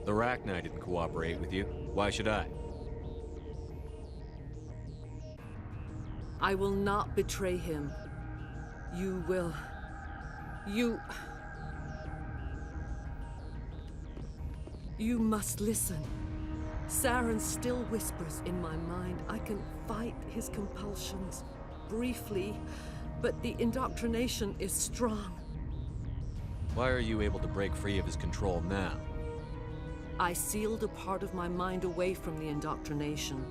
The Rachni didn't cooperate with you. Why should I? I will not betray him. You will. You must listen. Saren still whispers in my mind. I can fight his compulsions, briefly, but the indoctrination is strong. Why are you able to break free of his control now? I sealed a part of my mind away from the indoctrination,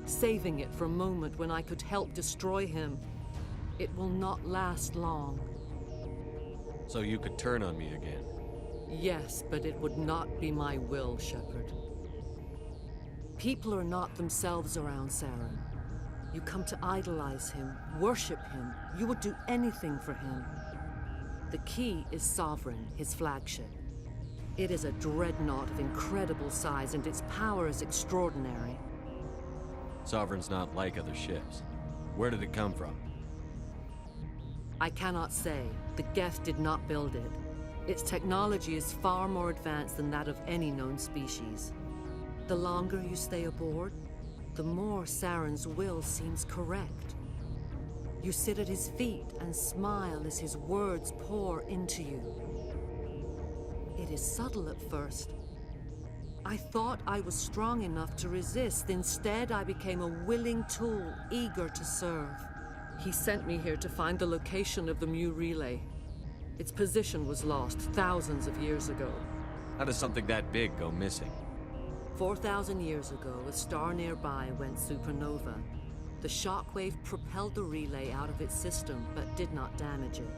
saving it for a moment when I could help destroy him. It will not last long. So you could turn on me again? Yes, but it would not be my will, Shepard. People are not themselves around Saren. You come to idolize him, worship him. You would do anything for him. The key is Sovereign, his flagship. It is a dreadnought of incredible size, and its power is extraordinary. Sovereign's not like other ships. Where did it come from? I cannot say. The Geth did not build it. Its technology is far more advanced than that of any known species. The longer you stay aboard, the more Saren's will seems correct. You sit at his feet and smile as his words pour into you. It is subtle at first. I thought I was strong enough to resist. Instead, I became a willing tool, eager to serve. He sent me here to find the location of the Mu relay. Its position was lost thousands of years ago. How does something that big go missing? 4,000 years ago, a star nearby went supernova. The shockwave propelled the relay out of its system, but did not damage it.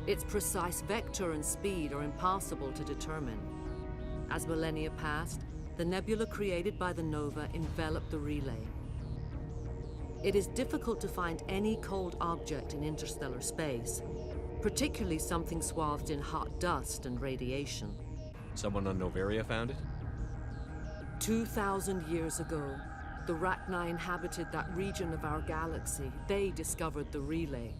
Its precise vector and speed are impossible to determine. As millennia passed, the nebula created by the nova enveloped the relay. It is difficult to find any cold object in interstellar space, particularly something swathed in hot dust and radiation. Someone on Noveria found it? 2,000 years ago, the Rachni inhabited that region of our galaxy. They discovered the relay.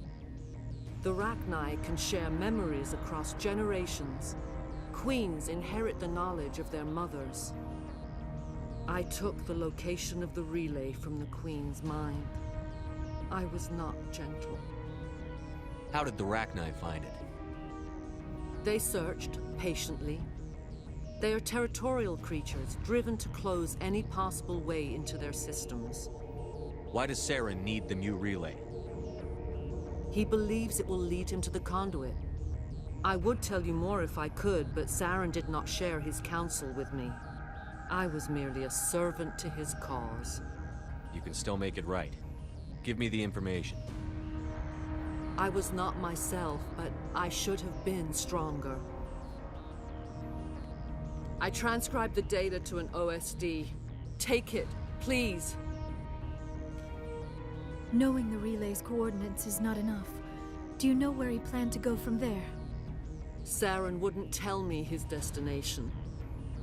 The Rachni can share memories across generations. Queens inherit the knowledge of their mothers. I took the location of the relay from the Queen's mind. I was not gentle. How did the Rachni find it? They searched patiently. They are territorial creatures, driven to close any possible way into their systems. Why does Saren need the Mu relay? He believes it will lead him to the conduit. I would tell you more if I could, but Saren did not share his counsel with me. I was merely a servant to his cause. You can still make it right. Give me the information. I was not myself, but I should have been stronger. I transcribed the data to an OSD. Take it, please. Knowing the relay's coordinates is not enough. Do you know where he planned to go from there? Saren wouldn't tell me his destination.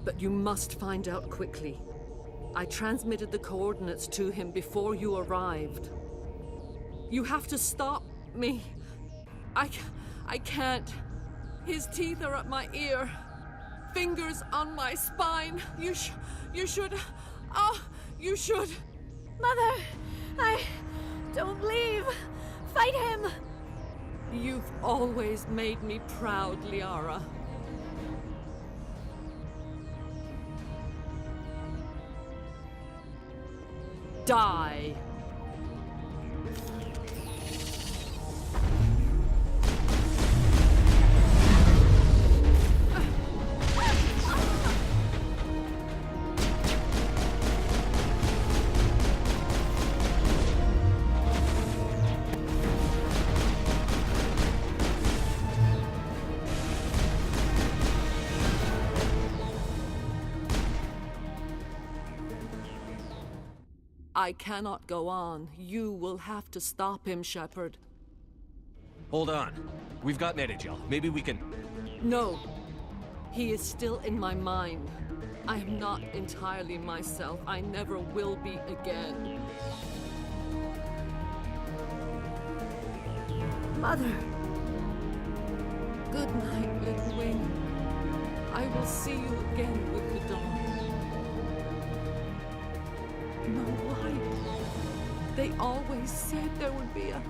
But you must find out quickly. I transmitted the coordinates to him before you arrived. You have to stop me. I can't. His teeth are at my ear. Fingers on my spine. You should. You should. Mother, don't leave. Fight him. You've always made me proud, Liara. Die. I cannot go on. You will have to stop him, Shepard. Hold on. We've got Metagel. Maybe we can... No. He is still in my mind. I am not entirely myself. I never will be again. Mother. Good night, little wing. I will see you again with the dawn. No light. They always said there would be a...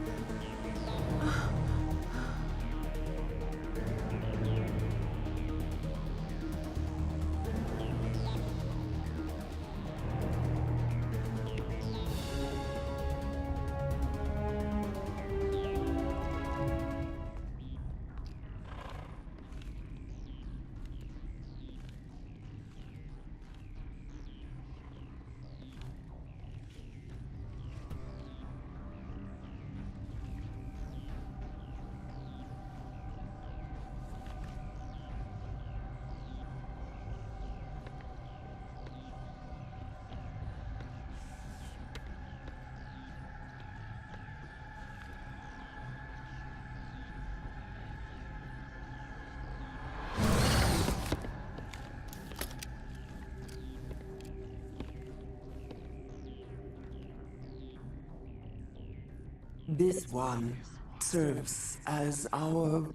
This one serves as our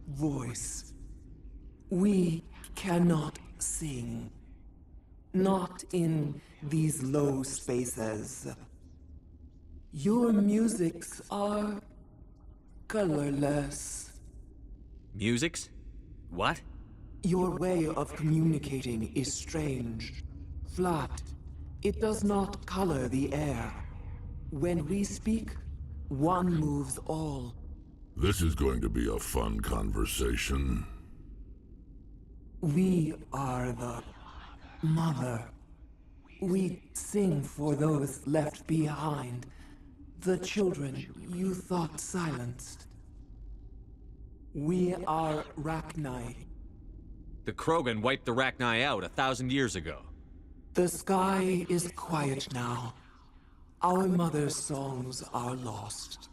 voice. We cannot sing. Not in these low spaces. Your musics are colorless. Musics? What? Your way of communicating is strange. Flat. It does not color the air. When we speak, one moves all. This is going to be a fun conversation. We are the mother. We sing for those left behind. The children you thought silenced. We are Rachni. The Krogan wiped the Rachni out 1,000 years ago. The sky is quiet now. Our mother's songs are lost.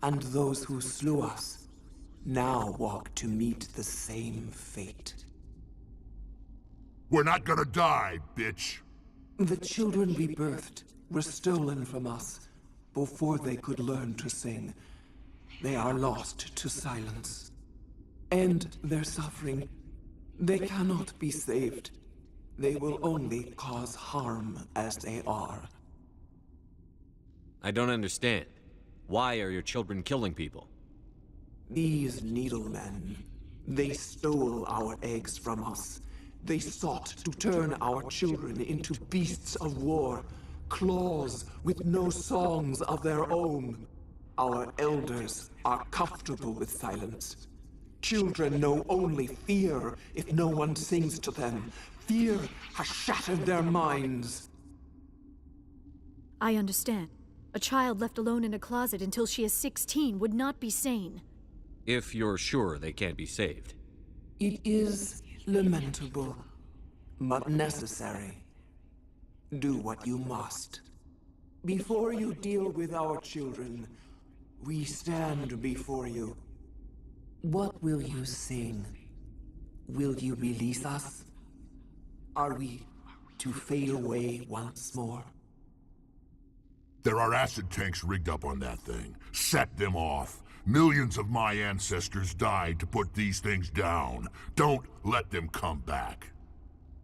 And those who slew us now walk to meet the same fate. We're not gonna die, bitch! The children we birthed were stolen from us before they could learn to sing. They are lost to silence. And their suffering, they cannot be saved. They will only cause harm as they are. I don't understand. Why are your children killing people? These needlemen, they stole our eggs from us. They sought to turn our children into beasts of war, claws with no songs of their own. Our elders are comfortable with silence. Children know only fear if no one sings to them. Fear has shattered their minds. I understand. A child left alone in a closet until she is 16 would not be sane. If you're sure they can't be saved. It is lamentable, but necessary. Do what you must. Before you deal with our children, we stand before you. What will you sing? Will you release us? Are we to fade away once more? There are acid tanks rigged up on that thing. Set them off. Millions of my ancestors died to put these things down. Don't let them come back.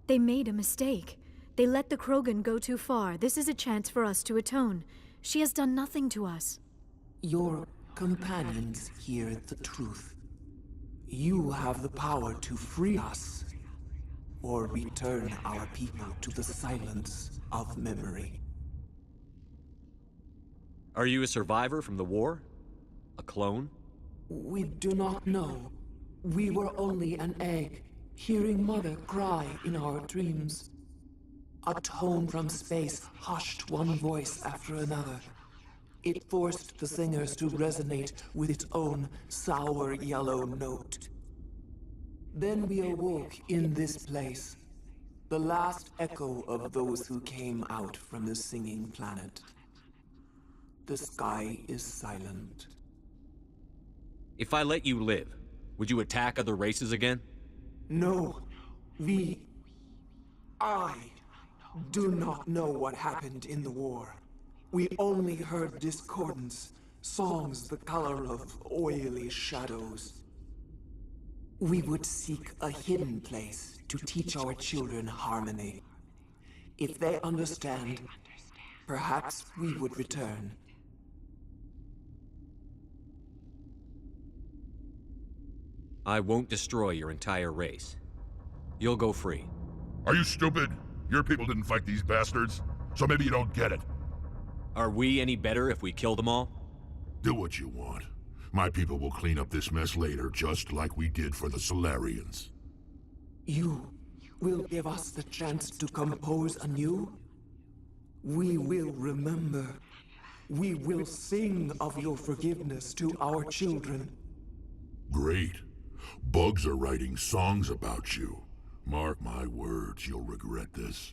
They made a mistake. They let the Krogan go too far. This is a chance for us to atone. She has done nothing to us. Your companions hear the truth. You have the power to free us, or return our people to the silence of memory. Are you a survivor from the war? A clone? We do not know. We were only an egg, hearing Mother cry in our dreams. A tone from space hushed one voice after another. It forced the singers to resonate with its own sour yellow note. Then we awoke in this place, the last echo of those who came out from the singing planet. The sky is silent. If I let you live, would you attack other races again? No, I do not know what happened in the war. We only heard discordance, songs the color of oily shadows. We would seek a hidden place to teach our children harmony. If they understand, perhaps we would return. I won't destroy your entire race. You'll go free. Are you stupid? Your people didn't fight these bastards, so maybe you don't get it. Are we any better if we kill them all? Do what you want. My people will clean up this mess later, just like we did for the Solarians. You will give us the chance to compose anew? We will remember. We will sing of your forgiveness to our children. Great. Bugs are writing songs about you. Mark my words, you'll regret this.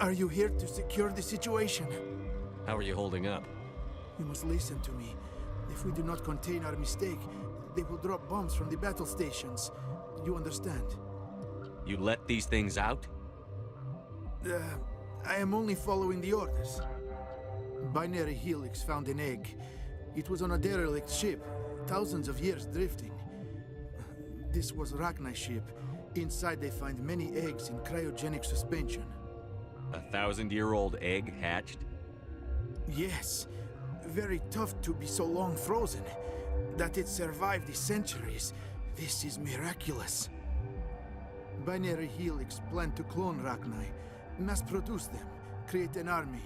Are you here to secure the situation? How are you holding up? You must listen to me. If we do not contain our mistake, they will drop bombs from the battle stations. You understand? You let these things out? I am only following the orders. Binary Helix found an egg. It was on a derelict ship, thousands of years drifting. This was Rachni's ship. Inside they find many eggs in cryogenic suspension. 1,000-year-old egg hatched? Yes. Very tough to be so long frozen. That it survived the centuries. This is miraculous. Binary Helix planned to clone Rachni, mass-produce them, create an army.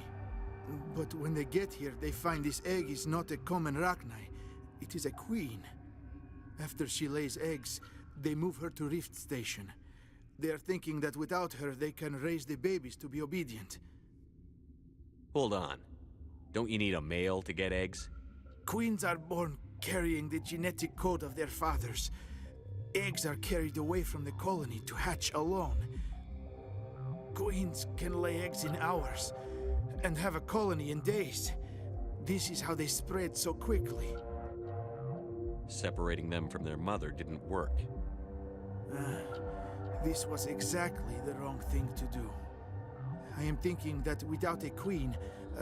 But when they get here, they find this egg is not a common Rachni. It is a queen. After she lays eggs, they move her to Rift Station. They are thinking that without her, they can raise the babies to be obedient. Hold on. Don't you need a male to get eggs? Queens are born carrying the genetic code of their fathers. Eggs are carried away from the colony to hatch alone. Queens can lay eggs in hours, and have a colony in days. This is how they spread so quickly. Separating them from their mother didn't work. This was exactly the wrong thing to do. I am thinking that without a queen,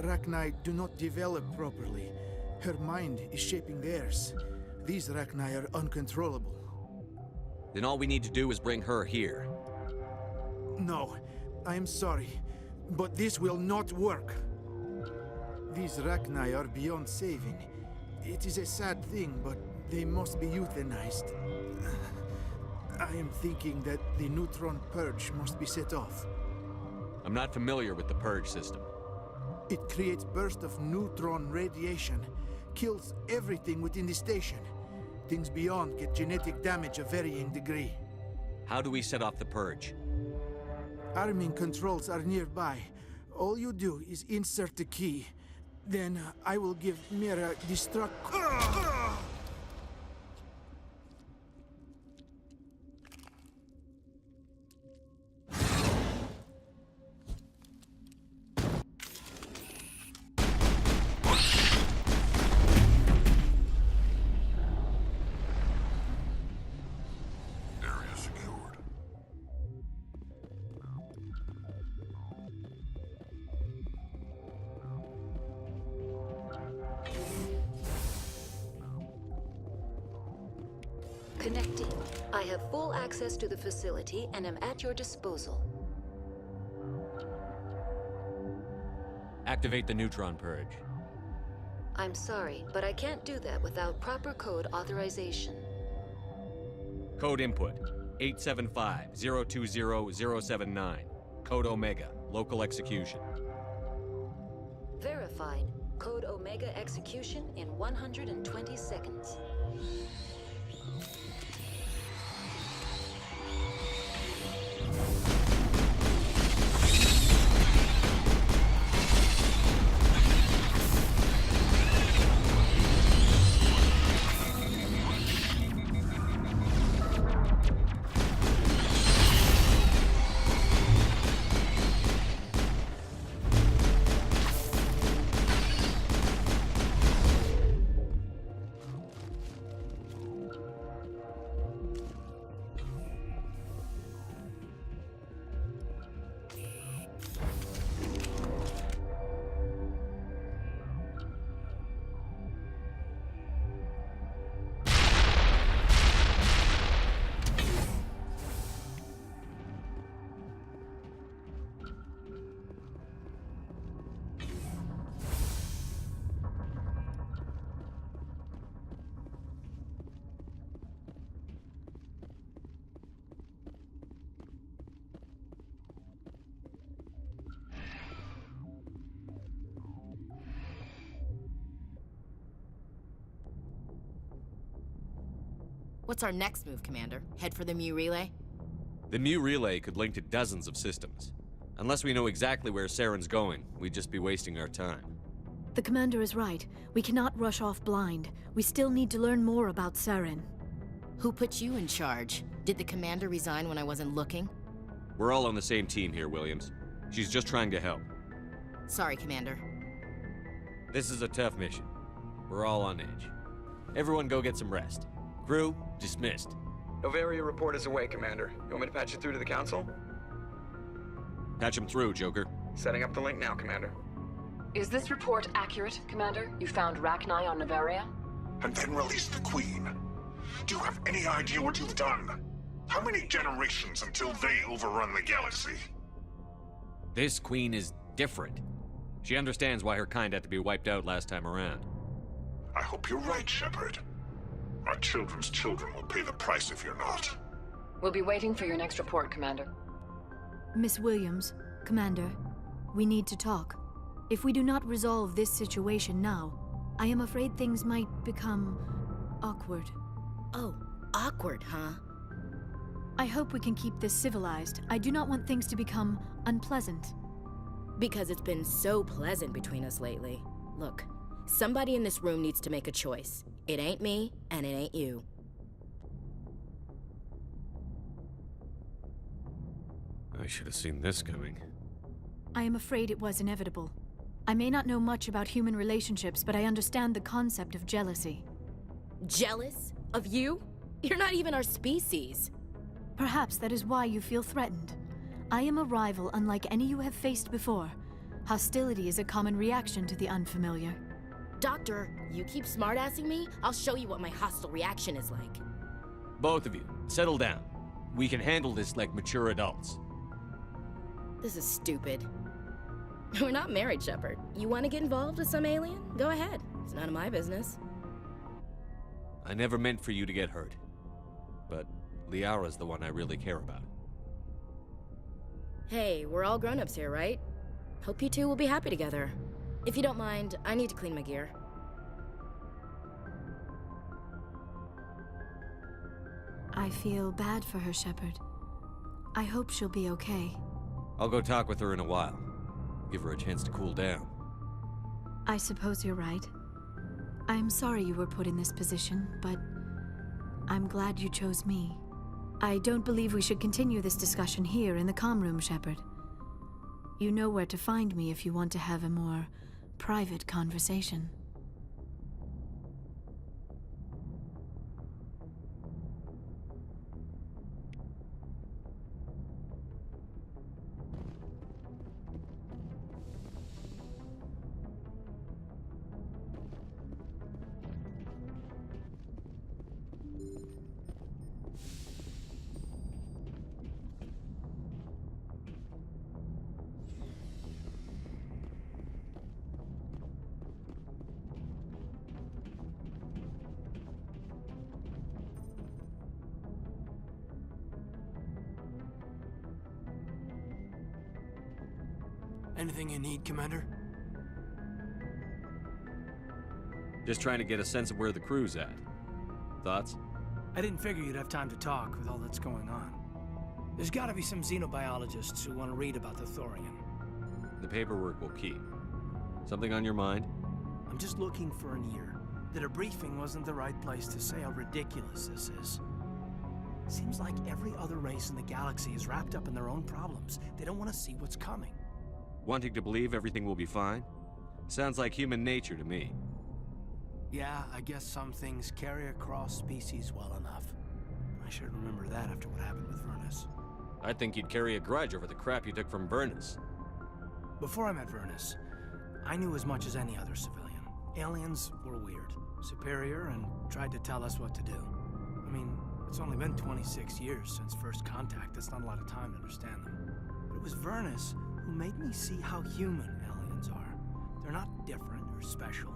Rachni do not develop properly. Her mind is shaping theirs. These Rachni are uncontrollable. Then all we need to do is bring her here. No, I am sorry, but this will not work. These Rachni are beyond saving. It is a sad thing, but they must be euthanized. I am thinking that the neutron purge must be set off. I'm not familiar with the purge system. It creates bursts of neutron radiation, kills everything within the station. Things beyond get genetic damage of varying degree. How do we set off the purge? Arming controls are nearby. All you do is insert the key. Then I will give Mira destruct... Connecting. I have full access to the facility and am at your disposal. Activate the neutron purge. I'm sorry, but I can't do that without proper code authorization. Code input 875-020-079. Code Omega. Local execution. Verified. Code Omega execution in 120 seconds. What's our next move, Commander? Head for the Mu Relay? The Mu Relay could link to dozens of systems. Unless we know exactly where Saren's going, we'd just be wasting our time. The Commander is right. We cannot rush off blind. We still need to learn more about Saren. Who put you in charge? Did the Commander resign when I wasn't looking? We're all on the same team here, Williams. She's just trying to help. Sorry, Commander. This is a tough mission. We're all on edge. Everyone go get some rest. Crew, dismissed. Novaria report is away, Commander. You want me to patch you through to the Council? Patch him through, Joker. Setting up the link now, Commander. Is this report accurate, Commander? You found Rachni on Novaria? And then released the Queen. Do you have any idea what you've done? How many generations until they overrun the galaxy? This Queen is different. She understands why her kind had to be wiped out last time around. I hope you're right, Shepard. Our children's children will pay the price if you're not. We'll be waiting for your next report, Commander. Miss Williams, Commander, we need to talk. If we do not resolve this situation now, I am afraid things might become awkward. Oh, awkward, huh? I hope we can keep this civilized. I do not want things to become unpleasant. Because it's been so pleasant between us lately. Look, somebody in this room needs to make a choice. It ain't me, and it ain't you. I should have seen this coming. I am afraid it was inevitable. I may not know much about human relationships, but I understand the concept of jealousy. Jealous? Of you? You're not even our species. Perhaps that is why you feel threatened. I am a rival unlike any you have faced before. Hostility is a common reaction to the unfamiliar. Doctor, you keep smartassing me, I'll show you what my hostile reaction is like. Both of you, settle down. We can handle this like mature adults. This is stupid. We're not married, Shepard. You want to get involved with some alien? Go ahead. It's none of my business. I never meant for you to get hurt. But Liara's the one I really care about. Hey, we're all grown-ups here, right? Hope you two will be happy together. If you don't mind, I need to clean my gear. I feel bad for her, Shepard. I hope she'll be okay. I'll go talk with her in a while. Give her a chance to cool down. I suppose you're right. I'm sorry you were put in this position, but I'm glad you chose me. I don't believe we should continue this discussion here in the comm room, Shepard. You know where to find me if you want to have a more private conversation. Anything you need, Commander? Just trying to get a sense of where the crew's at. Thoughts? I didn't figure you'd have time to talk with all that's going on. There's gotta be some xenobiologists who want to read about the Thorian. The paperwork will keep. Something on your mind? I'm just looking for an ear. The debriefing wasn't the right place to say how ridiculous this is. Seems like every other race in the galaxy is wrapped up in their own problems. They don't want to see what's coming. Wanting to believe everything will be fine? Sounds like human nature to me. Yeah, I guess some things carry across species well enough. I should remember that after what happened with Vernus. I think you'd carry a grudge over the crap you took from Vernus. Before I met Vernus, I knew as much as any other civilian. Aliens were weird, superior, and tried to tell us what to do. I mean, it's only been 26 years since first contact. That's not a lot of time to understand them. But it was Vernus who made me see how human aliens are. They're not different or special.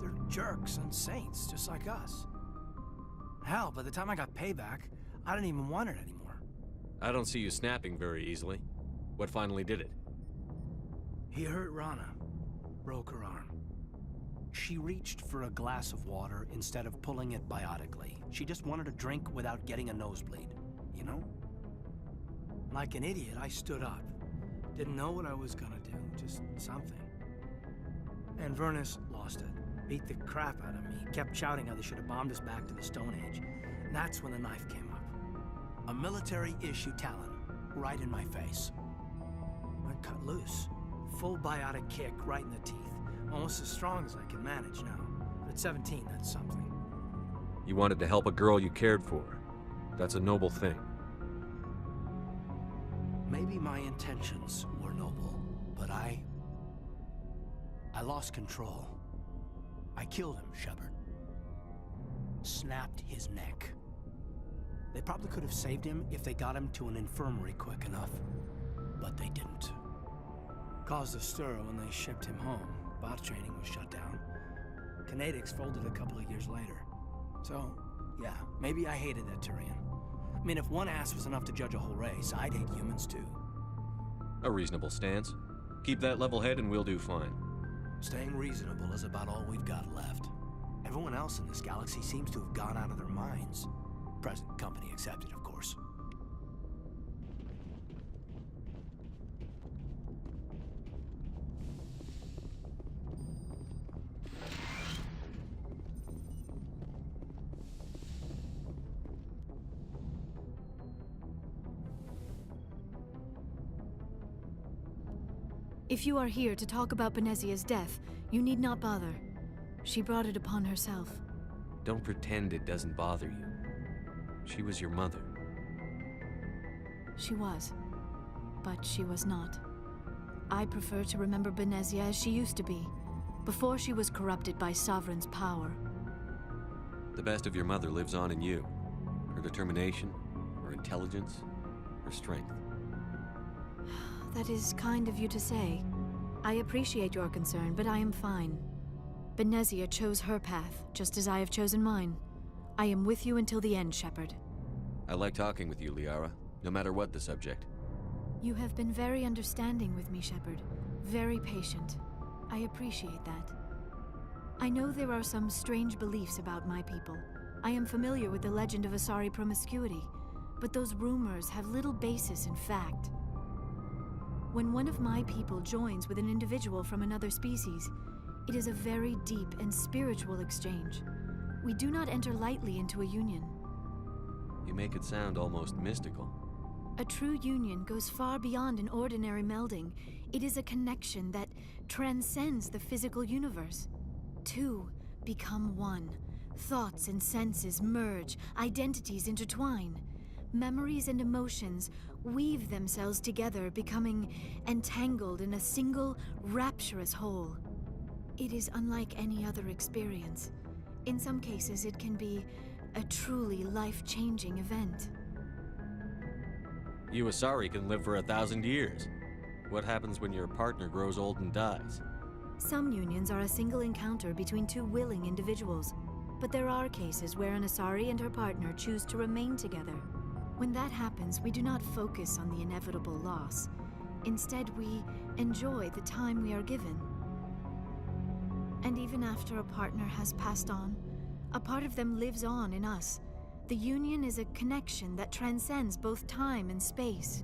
They're jerks and saints, just like us. Hell, by the time I got payback, I didn't even want it anymore. I don't see you snapping very easily. What finally did it? He hurt Rana. Broke her arm. She reached for a glass of water instead of pulling it biotically. She just wanted a drink without getting a nosebleed, you know? Like an idiot, I stood up. Didn't know what I was gonna do, just something. And Vernus lost it. Beat the crap out of me. Kept shouting how they should have bombed us back to the Stone Age. And that's when the knife came up. A military-issue talon, right in my face. I cut loose. Full biotic kick right in the teeth. Almost as strong as I can manage now. But at 17, that's something. You wanted to help a girl you cared for. That's a noble thing. Maybe my intentions were noble, but I lost control. I killed him, Shepard. Snapped his neck. They probably could have saved him if they got him to an infirmary quick enough. But they didn't. Caused a stir when they shipped him home. Bot training was shut down. Kinetics folded a couple of years later. So, yeah, maybe I hated that Turian. I mean, if one ass was enough to judge a whole race, I'd hate humans too. A reasonable stance. Keep that level head and we'll do fine. Staying reasonable is about all we've got left. Everyone else in this galaxy seems to have gone out of their minds. Present company accepted, of course. If you are here to talk about Benezia's death, you need not bother. She brought it upon herself. Don't pretend it doesn't bother you. She was your mother. She was. But she was not. I prefer to remember Benezia as she used to be, before she was corrupted by Sovereign's power. The best of your mother lives on in you. Her determination, her intelligence, her strength. That is kind of you to say. I appreciate your concern, but I am fine. Benezia chose her path, just as I have chosen mine. I am with you until the end, Shepard. I like talking with you, Liara, no matter what the subject. You have been very understanding with me, Shepard. Very patient. I appreciate that. I know there are some strange beliefs about my people. I am familiar with the legend of Asari promiscuity, but those rumors have little basis in fact. When one of my people joins with an individual from another species, it is a very deep and spiritual exchange. We do not enter lightly into a union. You make it sound almost mystical. A true union goes far beyond an ordinary melding. It is a connection that transcends the physical universe. Two become one. Thoughts and senses merge, identities intertwine. Memories and emotions weave themselves together, becoming entangled in a single, rapturous whole. It is unlike any other experience. In some cases, it can be a truly life-changing event. You Asari can live for 1,000 years. What happens when your partner grows old and dies? Some unions are a single encounter between two willing individuals, but there are cases where an Asari and her partner choose to remain together. When that happens, we do not focus on the inevitable loss. Instead, we enjoy the time we are given. And even after a partner has passed on, a part of them lives on in us. The union is a connection that transcends both time and space.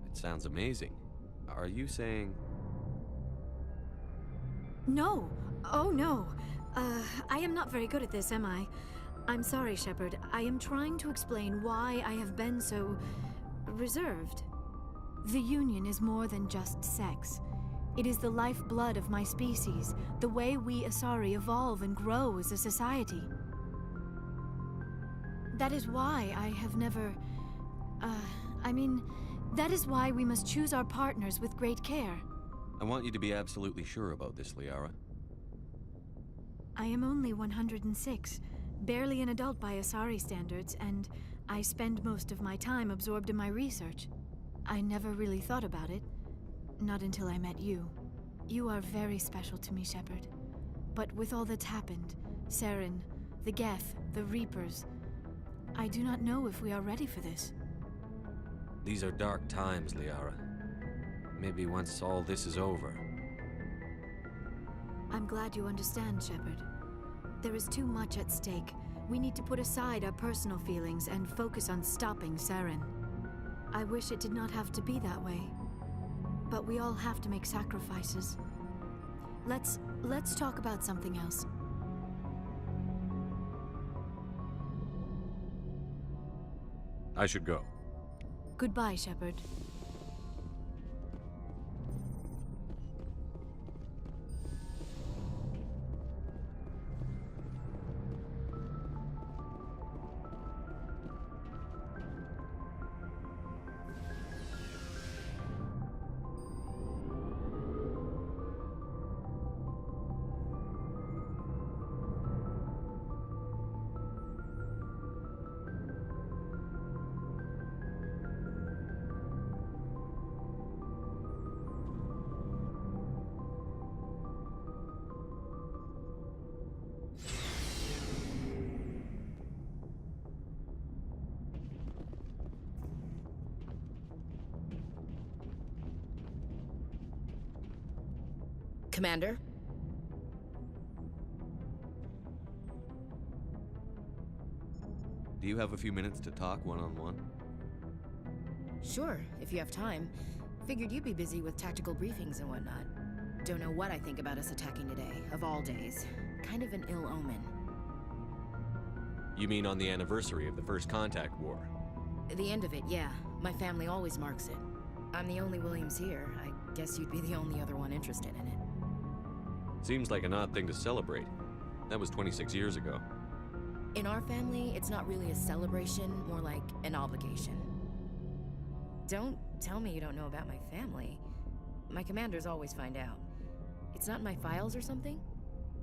It sounds amazing. Are you saying... No. Oh, no. I am not very good at this, am I? I'm sorry, Shepard. I am trying to explain why I have been so... reserved. The union is more than just sex. It is the lifeblood of my species, the way we Asari evolve and grow as a society. That is why I have never... that is why we must choose our partners with great care. I want you to be absolutely sure about this, Liara. I am only 106, barely an adult by Asari standards, and I spend most of my time absorbed in my research. I never really thought about it, not until I met you. You are very special to me, Shepard. But with all that's happened, Saren, the Geth, the Reapers, I do not know if we are ready for this. These are dark times, Liara. Maybe once all this is over. I'm glad you understand, Shepard. There is too much at stake. We need to put aside our personal feelings and focus on stopping Saren. I wish it did not have to be that way. But we all have to make sacrifices. Let's talk about something else. I should go. Goodbye, Shepard. Commander? Do you have a few minutes to talk one-on-one? Sure, if you have time. Figured you'd be busy with tactical briefings and whatnot. Don't know what I think about us attacking today, of all days. Kind of an ill omen. You mean on the anniversary of the First Contact War? The end of it, yeah. My family always marks it. I'm the only Williams here. I guess you'd be the only other one interested in it. Seems like an odd thing to celebrate. That was 26 years ago. In our family, it's not really a celebration, more like an obligation. Don't tell me you don't know about my family. My commanders always find out. It's not in my files or something?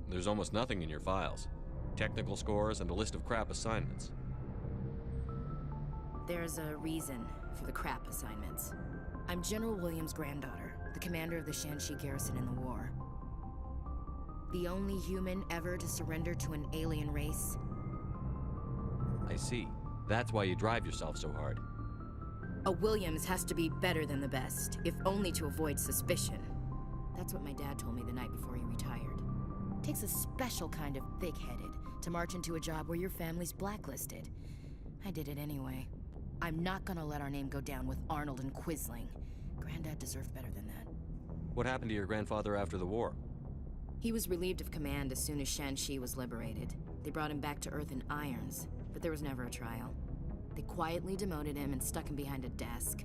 There's almost nothing in your files. Technical scores and a list of crap assignments. There's a reason for the crap assignments. I'm General Williams' granddaughter, the commander of the Shanxi garrison in the war. The only human ever to surrender to an alien race. I see. That's why you drive yourself so hard. A Williams has to be better than the best, if only to avoid suspicion. That's what my dad told me the night before he retired. Takes a special kind of thick-headed to march into a job where your family's blacklisted. I did it anyway. I'm not gonna let our name go down with Arnold and Quisling. Granddad deserved better than that. What happened to your grandfather after the war? He was relieved of command as soon as Shanxi was liberated. They brought him back to Earth in irons, but there was never a trial. They quietly demoted him and stuck him behind a desk.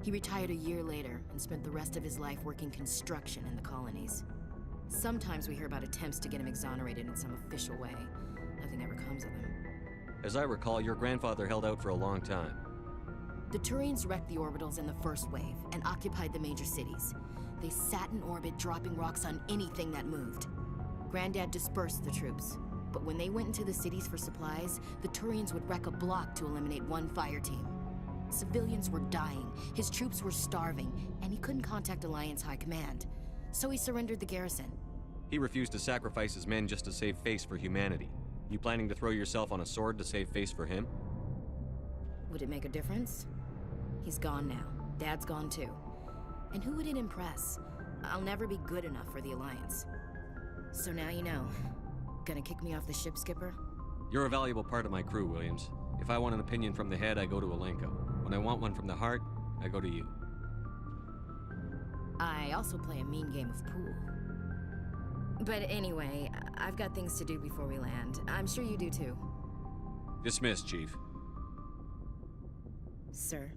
He retired a year later and spent the rest of his life working construction in the colonies. Sometimes we hear about attempts to get him exonerated in some official way. Nothing ever comes of them. As I recall, your grandfather held out for a long time. The Turians wrecked the orbitals in the first wave and occupied the major cities. They sat in orbit, dropping rocks on anything that moved. Granddad dispersed the troops, but when they went into the cities for supplies, the Turians would wreck a block to eliminate one fire team. Civilians were dying, his troops were starving, and he couldn't contact Alliance High Command. So he surrendered the garrison. He refused to sacrifice his men just to save face for humanity. You planning to throw yourself on a sword to save face for him? Would it make a difference? He's gone now. Dad's gone too. And who would it impress? I'll never be good enough for the Alliance. So now you know. Gonna kick me off the ship, Skipper? You're a valuable part of my crew, Williams. If I want an opinion from the head, I go to Alenko. When I want one from the heart, I go to you. I also play a mean game of pool. But anyway, I've got things to do before we land. I'm sure you do too. Dismissed, Chief. Sir.